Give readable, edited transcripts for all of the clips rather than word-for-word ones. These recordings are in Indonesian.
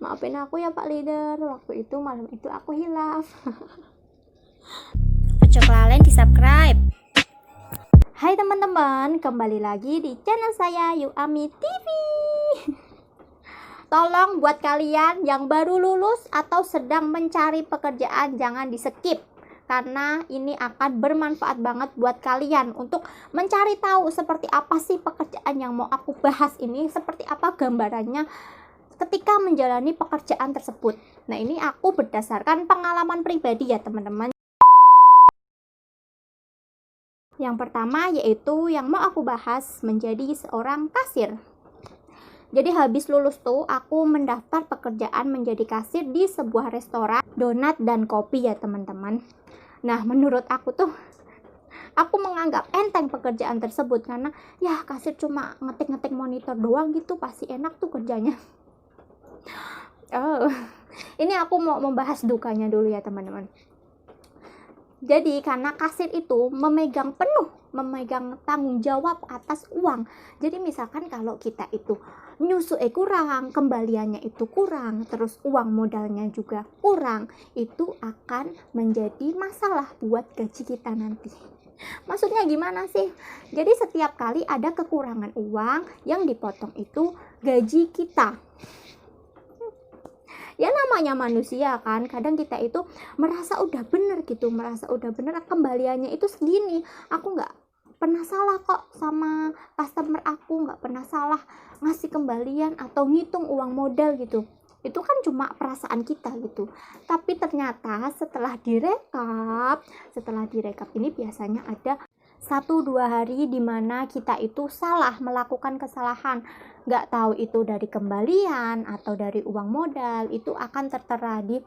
Maafin aku ya Pak Leader, waktu itu malam itu aku hilaf. Ojo kelalen di subscribe. Hai teman-teman, kembali lagi di channel saya Yuami TV. Tolong buat kalian yang baru lulus atau sedang mencari pekerjaan, jangan di skip, karena ini akan bermanfaat banget buat kalian untuk mencari tahu seperti apa sih pekerjaan yang mau aku bahas ini, seperti apa gambarannya ketika menjalani pekerjaan tersebut. Nah, ini aku berdasarkan pengalaman pribadi ya teman-teman. Yang pertama yaitu yang mau aku bahas menjadi seorang kasir. Jadi habis lulus tuh aku mendaftar pekerjaan menjadi kasir di sebuah restoran donat dan kopi ya teman-teman. Nah, menurut aku tuh aku menganggap enteng pekerjaan tersebut karena ya kasir cuma ngetik-ngetik monitor doang gitu, pasti enak tuh kerjanya. Oh, ini aku mau membahas dukanya dulu ya teman-teman. Jadi karena kasir itu memegang tanggung jawab atas uang. Jadi misalkan kalau kita itu nyusuke kurang, kembaliannya itu kurang, terus uang modalnya juga kurang, itu akan menjadi masalah buat gaji kita nanti. Maksudnya gimana sih? Jadi setiap kali ada kekurangan uang, yang dipotong itu gaji kita. Ya namanya manusia kan, kadang kita itu merasa udah bener gitu, kembaliannya itu segini, aku nggak pernah salah kok sama customer aku, nggak pernah salah ngasih kembalian atau ngitung uang modal gitu. Itu kan cuma perasaan kita gitu, tapi ternyata setelah direkap ini biasanya ada 1-2 hari dimana kita itu salah, melakukan kesalahan, nggak tahu itu dari kembalian atau dari uang modal, itu akan tertera di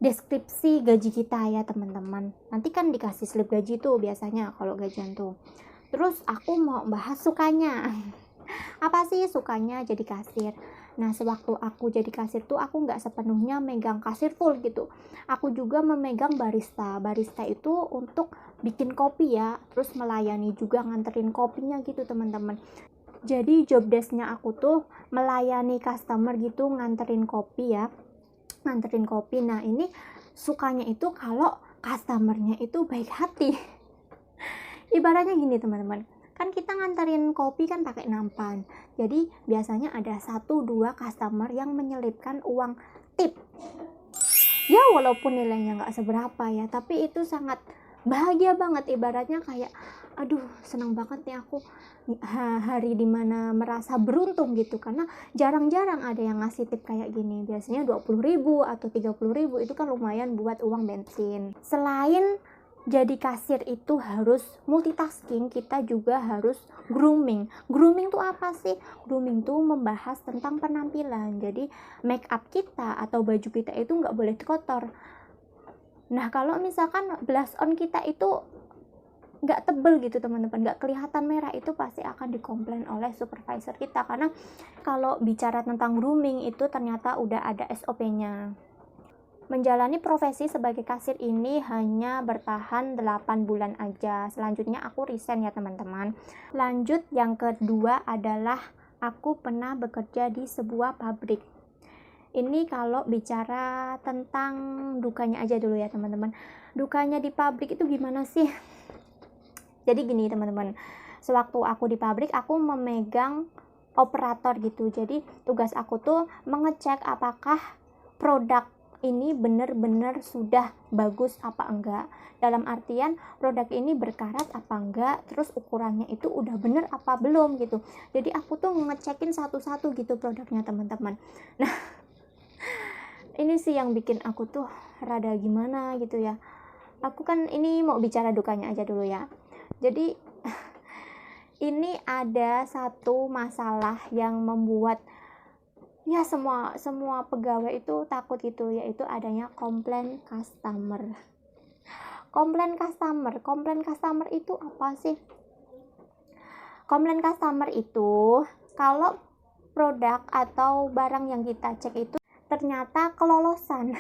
deskripsi gaji kita ya teman-teman. Nanti kan dikasih slip gaji tuh biasanya kalau gajian tuh. Terus aku mau bahas sukanya. Apa sih sukanya jadi kasir? Nah, sewaktu aku jadi kasir tuh aku nggak sepenuhnya megang kasir full gitu. Aku juga memegang barista. Barista itu untuk bikin kopi ya, terus melayani juga nganterin kopinya gitu teman-teman. Jadi job desk-nya aku tuh melayani customer gitu, nganterin kopi ya. Nganterin kopi. Nah, ini sukanya itu kalau customernya itu baik hati. Ibaratnya gini teman-teman, kan kita nganterin kopi kan pakai nampan, jadi biasanya ada 1-2 customer yang menyelipkan uang tip. Ya walaupun nilainya nggak seberapa ya, tapi itu sangat bahagia banget, ibaratnya kayak aduh senang banget nih aku hari dimana merasa beruntung gitu, karena jarang-jarang ada yang ngasih tip kayak gini. Biasanya 20.000 atau 30.000 itu kan lumayan buat uang bensin. Selain jadi kasir itu harus multitasking, kita juga harus grooming. Grooming tuh apa sih? Grooming tuh membahas tentang penampilan. Jadi make up kita atau baju kita itu nggak boleh kotor. Nah, kalau misalkan blush on kita itu nggak tebel gitu teman-teman, nggak kelihatan merah, itu pasti akan dikomplain oleh supervisor kita, karena kalau bicara tentang grooming itu ternyata udah ada SOP-nya. Menjalani profesi sebagai kasir ini hanya bertahan 8 bulan aja. Selanjutnya aku resign ya teman-teman. Lanjut, yang kedua adalah aku pernah bekerja di sebuah pabrik. Ini kalau bicara tentang dukanya aja dulu ya teman-teman. Dukanya di pabrik itu gimana sih? Jadi gini teman-teman, sewaktu aku di pabrik aku memegang operator gitu. Jadi tugas aku tuh mengecek apakah produk ini benar-benar sudah bagus apa enggak, dalam artian produk ini berkarat apa enggak, terus ukurannya itu udah bener apa belum gitu. Jadi aku tuh ngecekin satu-satu gitu produknya teman-teman. Nah, ini sih yang bikin aku tuh rada gimana gitu ya. Aku kan ini mau bicara dukanya aja dulu ya. Jadi ini ada satu masalah yang membuat ya semua pegawai itu takut gitu, yaitu adanya komplain customer. Komplain customer itu apa sih? Komplain customer itu kalau produk atau barang yang kita cek itu ternyata kelolosan.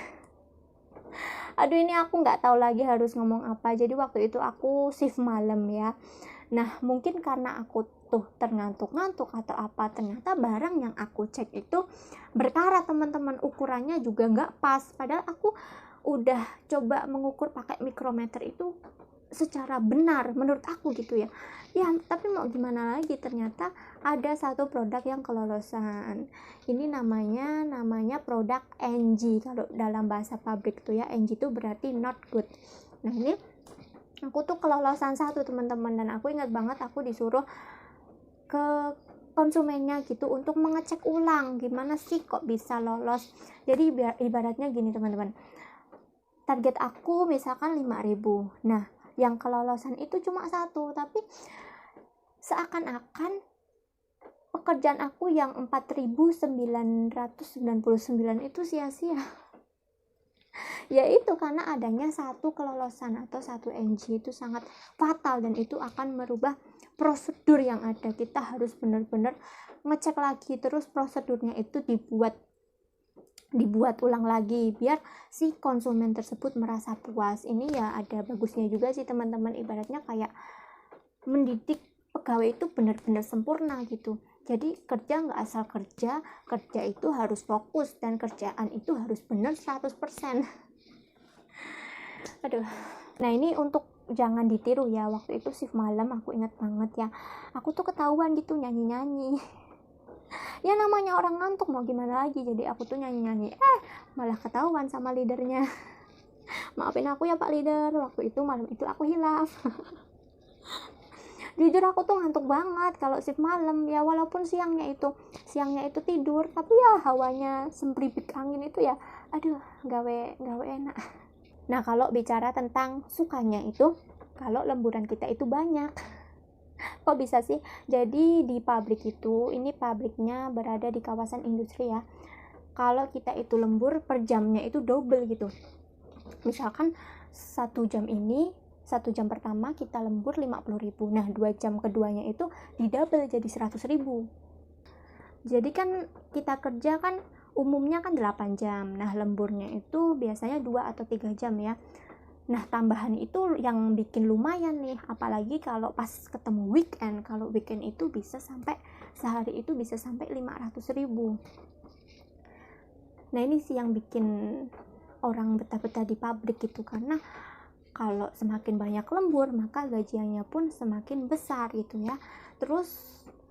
Aduh, ini aku nggak tahu lagi harus ngomong apa. Jadi waktu itu aku shift malam ya. Nah, mungkin karena aku tuh terngantuk-ngantuk atau apa, ternyata barang yang aku cek itu berkarat teman-teman, ukurannya juga nggak pas, padahal aku udah coba mengukur pakai mikrometer itu secara benar menurut aku gitu ya. Tapi mau gimana lagi, ternyata ada satu produk yang kelolosan. Ini namanya produk NG kalau dalam bahasa pabrik tuh ya. NG itu berarti not good. Nah ini aku tuh kelolosan satu teman-teman, dan aku ingat banget aku disuruh ke konsumennya gitu untuk mengecek ulang gimana sih kok bisa lolos. Jadi ibaratnya gini teman-teman, target aku misalkan 5.000, nah yang kelolosan itu cuma satu, tapi seakan-akan pekerjaan aku yang 4.999 itu sia-sia. Yaitu karena adanya satu kelolosan atau satu NG itu sangat fatal, dan itu akan merubah prosedur yang ada. Kita harus benar-benar ngecek lagi, terus prosedurnya itu dibuat ulang lagi biar si konsumen tersebut merasa puas. Ini ya ada bagusnya juga sih teman-teman, ibaratnya kayak mendidik pegawai itu benar-benar sempurna gitu. Jadi kerja nggak asal kerja itu harus fokus, dan kerjaan itu harus benar 100%. Aduh. Nah ini untuk jangan ditiru ya, waktu itu shift malam aku ingat banget ya, aku tuh ketahuan gitu nyanyi-nyanyi. Ya namanya orang ngantuk mau gimana lagi, jadi aku tuh nyanyi-nyanyi, malah ketahuan sama leadernya. Maafin aku ya Pak Leader, waktu itu malam itu aku hilaf. Jujur aku tuh ngantuk banget kalau shift malam ya, walaupun siangnya itu tidur, tapi ya hawanya sembribik angin itu ya, aduh gawe enak. Nah kalau bicara tentang sukanya itu, kalau lemburan kita itu banyak. Kok bisa sih? Jadi di pabrik itu, ini pabriknya berada di kawasan industri ya, kalau kita itu lembur per jamnya itu double gitu. Misalkan 1 jam pertama kita lembur 50.000, nah 2 jam keduanya itu di double jadi 100.000. Jadi kan kita kerja kan umumnya kan 8 jam, nah lemburnya itu biasanya 2 atau 3 jam ya. Nah tambahan itu yang bikin lumayan nih, apalagi kalau pas ketemu weekend. Kalau weekend itu bisa sampai sehari itu bisa sampai 500.000. Nah ini sih yang bikin orang betah-betah di pabrik gitu, karena kalau semakin banyak lembur maka gajinya pun semakin besar gitu ya. Terus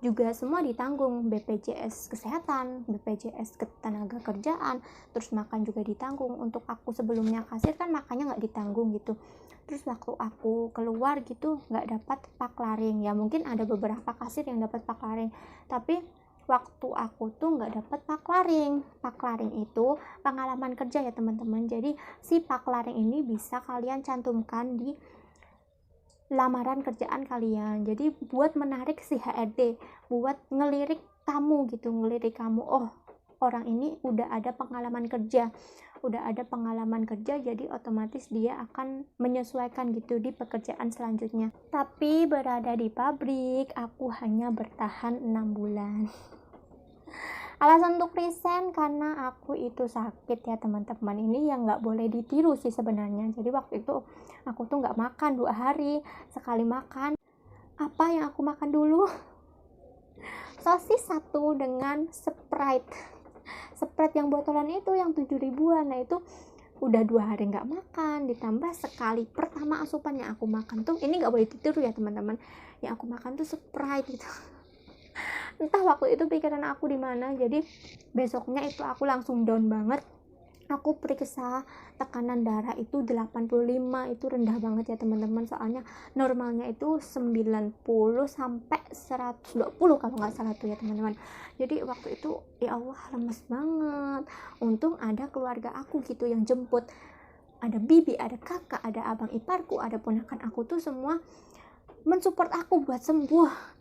juga semua ditanggung, BPJS kesehatan, BPJS ketenaga kerjaan, terus makan juga ditanggung. Untuk aku sebelumnya kasir kan makannya nggak ditanggung gitu. Terus waktu aku keluar gitu nggak dapat paklaring ya, mungkin ada beberapa kasir yang dapat paklaring, tapi waktu aku tuh nggak dapat paklaring. Paklaring itu pengalaman kerja ya teman-teman. Jadi si paklaring ini bisa kalian cantumkan di lamaran kerjaan kalian. Jadi buat menarik si HRD, buat ngelirik kamu gitu, oh orang ini udah ada pengalaman kerja, jadi otomatis dia akan menyesuaikan gitu di pekerjaan selanjutnya. Tapi berada di pabrik aku hanya bertahan 6 bulan. Alasan untuk resign karena aku itu sakit ya teman-teman. Ini yang nggak boleh ditiru sih sebenarnya. Jadi waktu itu aku tuh nggak makan 2 hari. Sekali makan, apa yang aku makan dulu? Sosis 1 dengan Sprite yang botolan itu yang 7.000-an. Nah itu udah 2 hari nggak makan, ditambah sekali pertama asupan yang aku makan tuh, ini nggak boleh ditiru ya teman-teman, yang aku makan tuh Sprite gitu. Entah waktu itu pikiran aku di mana, jadi besoknya itu aku langsung down banget. Aku periksa tekanan darah itu 85, itu rendah banget ya teman-teman, soalnya normalnya itu 90 sampai 120 kalau nggak salah tuh ya teman-teman. Jadi waktu itu ya Allah lemes banget. Untung ada keluarga aku gitu yang jemput, ada bibi, ada kakak, ada abang iparku, ada ponakan aku tuh semua mensupport aku buat sembuh.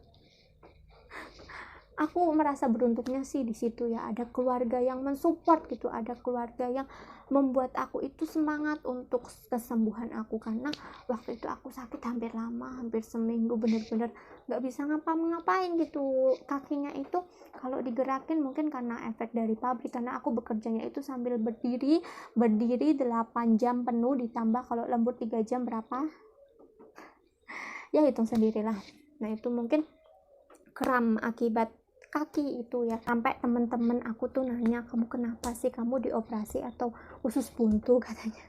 Aku merasa beruntungnya sih di situ ya, ada keluarga yang mensupport gitu, ada keluarga yang membuat aku itu semangat untuk kesembuhan aku, karena waktu itu aku sakit hampir seminggu, bener-bener nggak bisa ngapa-ngapain gitu. Kakinya itu kalau digerakin mungkin karena efek dari pabrik, karena aku bekerjanya itu sambil berdiri 8 jam penuh, ditambah kalau lembur 3 jam berapa ya hitung sendirilah. Nah itu mungkin kram akibat kaki itu ya. Sampai temen-temen aku tuh nanya, kamu kenapa sih, kamu dioperasi atau usus buntu katanya.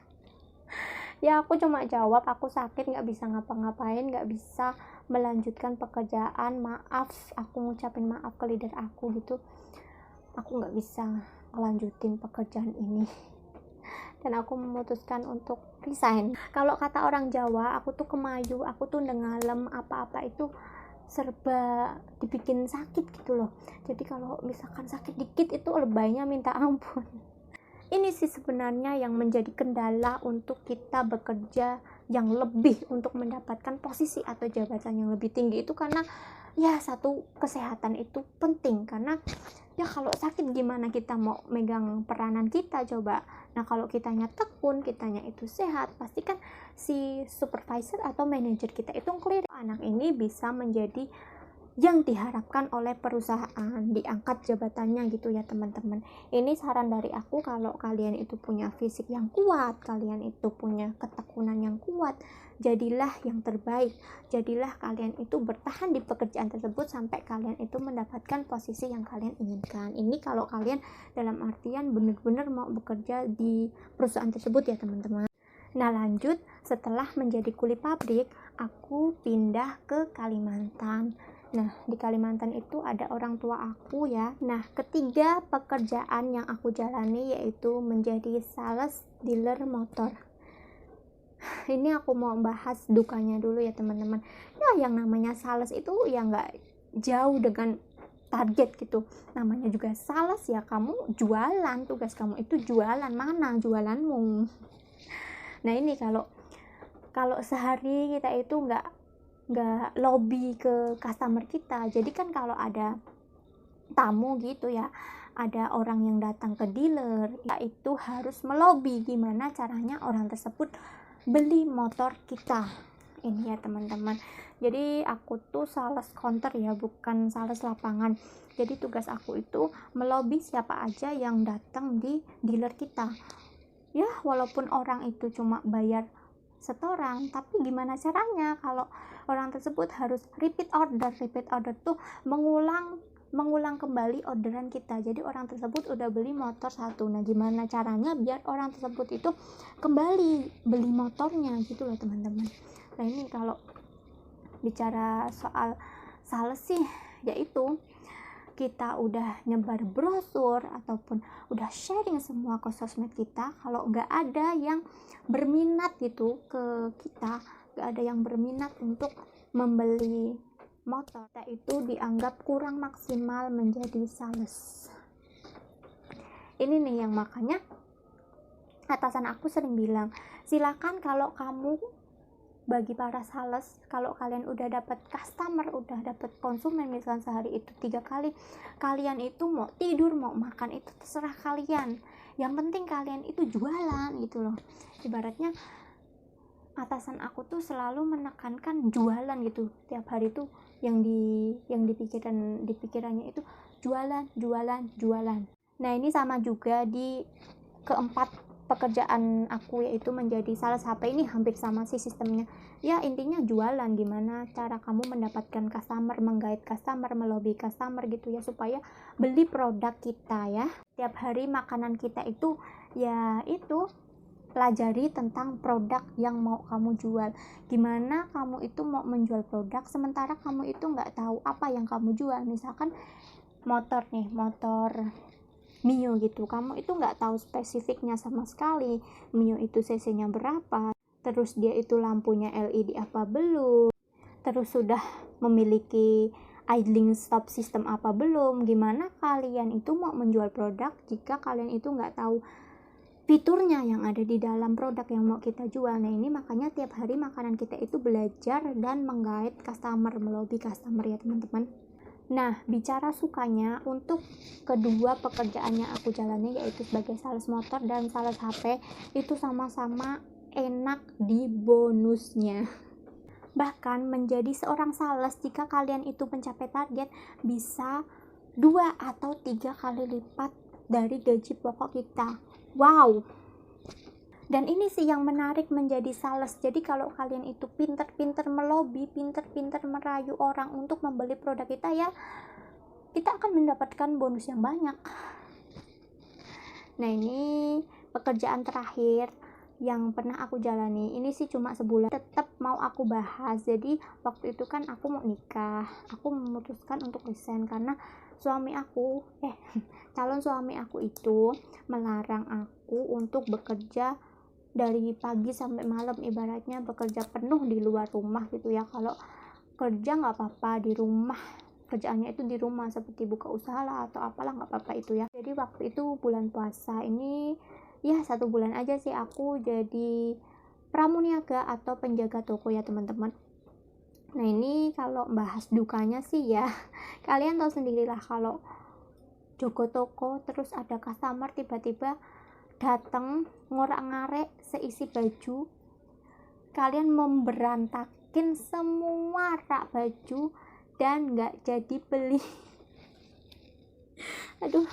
Ya aku cuma jawab, aku sakit, nggak bisa ngapa-ngapain, nggak bisa melanjutkan pekerjaan, maaf, aku ngucapin maaf ke leader aku gitu, aku nggak bisa ngelanjutin pekerjaan ini dan aku memutuskan untuk resign. Kalau kata orang Jawa, aku tuh kemayu, aku tuh ndengalem, apa-apa itu serba dibikin sakit gitu loh. Jadi kalau misalkan sakit dikit itu lebaynya minta ampun. Ini sih sebenarnya yang menjadi kendala untuk kita bekerja yang lebih untuk mendapatkan posisi atau jabatan yang lebih tinggi itu, karena ya satu, kesehatan itu penting, karena ya kalau sakit gimana kita mau megang peranan kita coba. Nah kalau kitanya tekun, kitanya itu sehat, pasti kan si supervisor atau manajer kita itu clear, anak ini bisa menjadi yang diharapkan oleh perusahaan, diangkat jabatannya gitu ya teman-teman. Ini saran dari aku, kalau kalian itu punya fisik yang kuat, kalian itu punya ketekunan yang kuat, jadilah yang terbaik, jadilah kalian itu bertahan di pekerjaan tersebut sampai kalian itu mendapatkan posisi yang kalian inginkan. Ini kalau kalian dalam artian benar-benar mau bekerja di perusahaan tersebut ya teman-teman. Nah lanjut, setelah menjadi kuli pabrik, aku pindah ke Kalimantan. Nah, di Kalimantan itu ada orang tua aku ya. Nah, ketiga pekerjaan yang aku jalani yaitu menjadi sales dealer motor. Ini aku mau bahas dukanya dulu ya teman-teman. Ya, yang namanya sales itu ya nggak jauh dengan target gitu. Namanya juga sales ya, kamu jualan, tugas kamu itu jualan, mana jualanmu. Nah, ini kalau sehari kita itu nggak lobby ke customer kita. Jadi kan kalau ada tamu gitu ya, ada orang yang datang ke dealer, kita itu harus melobi gimana caranya orang tersebut beli motor kita. Ini ya teman-teman. Jadi aku tuh sales counter ya, bukan sales lapangan. Jadi tugas aku itu melobi siapa aja yang datang di dealer kita. Ya walaupun orang itu cuma bayar setoran, tapi gimana caranya kalau orang tersebut harus repeat order tuh mengulang kembali orderan kita. Jadi orang tersebut udah beli motor satu, nah gimana caranya biar orang tersebut itu kembali beli motornya gitu loh teman-teman. Nah ini kalau bicara soal sales sih, yaitu kita udah nyebar brosur ataupun udah sharing semua ke sosmed kita, kalau nggak ada yang berminat gitu ke kita, nggak ada yang berminat untuk membeli motor, kita itu dianggap kurang maksimal menjadi sales. Ini nih yang makanya atasan aku sering bilang, silakan kalau kamu, bagi para sales, kalau kalian udah dapat customer, udah dapat konsumen, misalkan sehari itu 3 kali, kalian itu mau tidur mau makan itu terserah kalian, yang penting kalian itu jualan gitu loh. Ibaratnya atasan aku tuh selalu menekankan jualan gitu, tiap hari tuh yang di pikirannya itu jualan. Nah ini sama juga di keempat pekerjaan aku, yaitu menjadi sales HP. Ini hampir sama sih sistemnya ya, intinya jualan, gimana cara kamu mendapatkan customer, menggait customer, melobi customer gitu ya, supaya beli produk kita ya. Tiap hari makanan kita itu ya itu, pelajari tentang produk yang mau kamu jual. Gimana kamu itu mau menjual produk sementara kamu itu nggak tahu apa yang kamu jual. Misalkan motor nih, motor Mio gitu, kamu itu nggak tahu spesifiknya sama sekali, Mio itu cc-nya berapa, terus dia itu lampunya LED apa belum, terus sudah memiliki idling stop system apa belum. Gimana kalian itu mau menjual produk jika kalian itu nggak tahu fiturnya yang ada di dalam produk yang mau kita jual. Nah ini makanya tiap hari makanan kita itu belajar dan menggait customer, melobi customer ya teman-teman. Nah, bicara sukanya, untuk kedua pekerjaan yang aku jalani yaitu sebagai sales motor dan sales HP, itu sama-sama enak di bonusnya. Bahkan menjadi seorang sales, jika kalian itu mencapai target, bisa 2 atau 3 kali lipat dari gaji pokok kita. Wow. Dan ini sih yang menarik menjadi sales. Jadi kalau kalian itu pinter-pinter melobi, pinter-pinter merayu orang untuk membeli produk kita, ya kita akan mendapatkan bonus yang banyak. Nah, ini pekerjaan terakhir yang pernah aku jalani. Ini sih cuma sebulan, tetap mau aku bahas. Jadi waktu itu kan aku mau nikah, aku memutuskan untuk resign karena calon suami aku itu melarang aku untuk bekerja dari pagi sampai malam, ibaratnya bekerja penuh di luar rumah gitu ya. Kalau kerja nggak apa-apa di rumah, kerjaannya itu di rumah seperti buka usaha lah atau apalah, nggak apa-apa itu ya. Jadi waktu itu bulan puasa ini ya 1 bulan aja sih aku jadi pramuniaga atau penjaga toko ya teman-teman. Nah, ini kalau bahas dukanya sih ya kalian tahu sendirilah, kalau jogo toko terus ada customer tiba-tiba datang ngorak-ngarek seisi baju, kalian memberantakin semua rak baju dan nggak jadi beli. Aduh,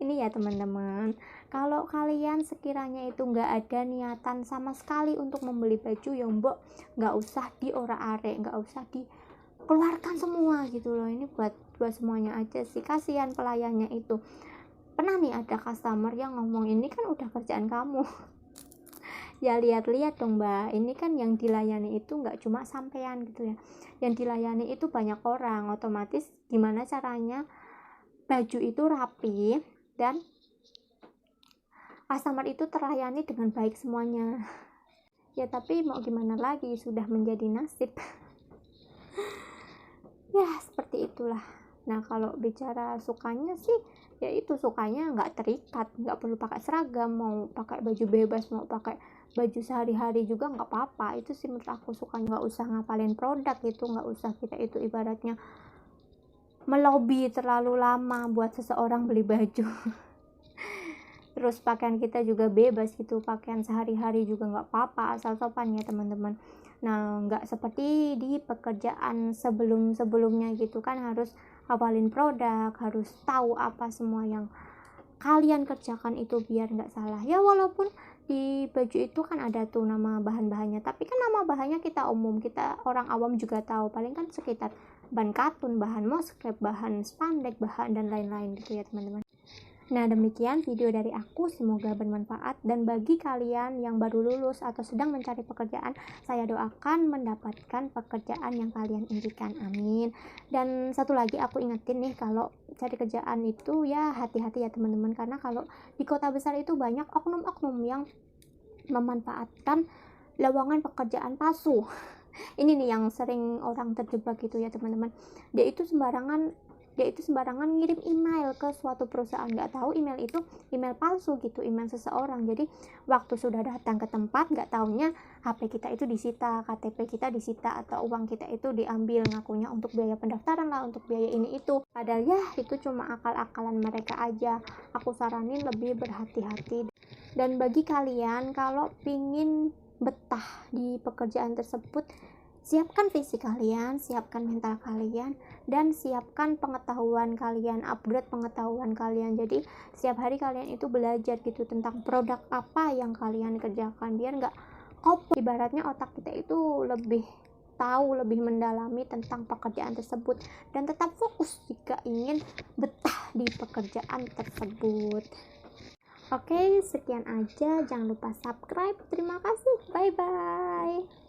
ini ya teman-teman, kalau kalian sekiranya itu nggak ada niatan sama sekali untuk membeli baju, ya mbok nggak usah diorak-arek, nggak usah dikeluarkan semua gitu loh. Ini buat semuanya aja sih, kasihan pelayannya itu. Pernah nih ada customer yang ngomong, ini kan udah kerjaan kamu. Ya lihat-lihat dong mbak, ini kan yang dilayani itu nggak cuma sampean gitu ya, yang dilayani itu banyak orang. Otomatis gimana caranya baju itu rapi dan customer itu terlayani dengan baik semuanya. Ya tapi mau gimana lagi, sudah menjadi nasib. Ya seperti itulah. Nah, kalau bicara sukanya sih, ya itu sukanya nggak terikat, nggak perlu pakai seragam, mau pakai baju bebas, mau pakai baju sehari-hari juga nggak apa-apa. Itu sih menurut aku sukanya. Nggak usah ngapalin produk itu, nggak usah kita itu ibaratnya melobi terlalu lama buat seseorang beli baju. Terus pakaian kita juga bebas gitu, pakaian sehari-hari juga nggak apa-apa, asal sopan ya teman-teman. Nah, nggak seperti di pekerjaan sebelum-sebelumnya gitu kan, harus hafalin produk, harus tahu apa semua yang kalian kerjakan itu biar nggak salah. Ya walaupun di baju itu kan ada tuh nama bahan-bahannya, tapi kan nama bahannya kita umum, kita orang awam juga tahu, paling kan sekitar bahan katun, bahan moskep, bahan spandek, bahan dan lain-lain gitu ya teman-teman. Nah, demikian video dari aku, semoga bermanfaat. Dan bagi kalian yang baru lulus atau sedang mencari pekerjaan, saya doakan mendapatkan pekerjaan yang kalian impikan, amin. Dan satu lagi aku ingetin nih, kalau cari kerjaan itu ya hati-hati ya teman-teman, karena kalau di kota besar itu banyak oknum-oknum yang memanfaatkan lowongan pekerjaan palsu. Ini nih yang sering orang terjebak gitu ya teman-teman. Dia itu sembarangan ngirim email ke suatu perusahaan, nggak tahu email itu email palsu gitu, email seseorang. Jadi waktu sudah datang ke tempat, nggak taunya HP kita itu disita, KTP kita disita, atau uang kita itu diambil, ngakunya untuk biaya pendaftaran lah, untuk biaya ini itu. Padahal ya itu cuma akal-akalan mereka aja. Aku saranin lebih berhati-hati. Dan bagi kalian kalau pingin betah di pekerjaan tersebut, siapkan fisik kalian, siapkan mental kalian, dan siapkan pengetahuan kalian, upgrade pengetahuan kalian. Jadi setiap hari kalian itu belajar gitu tentang produk apa yang kalian kerjakan, biar nggak kopong. Ibaratnya otak kita itu lebih tahu, lebih mendalami tentang pekerjaan tersebut, dan tetap fokus jika ingin betah di pekerjaan tersebut. Oke, sekian aja, jangan lupa subscribe. Terima kasih, bye bye.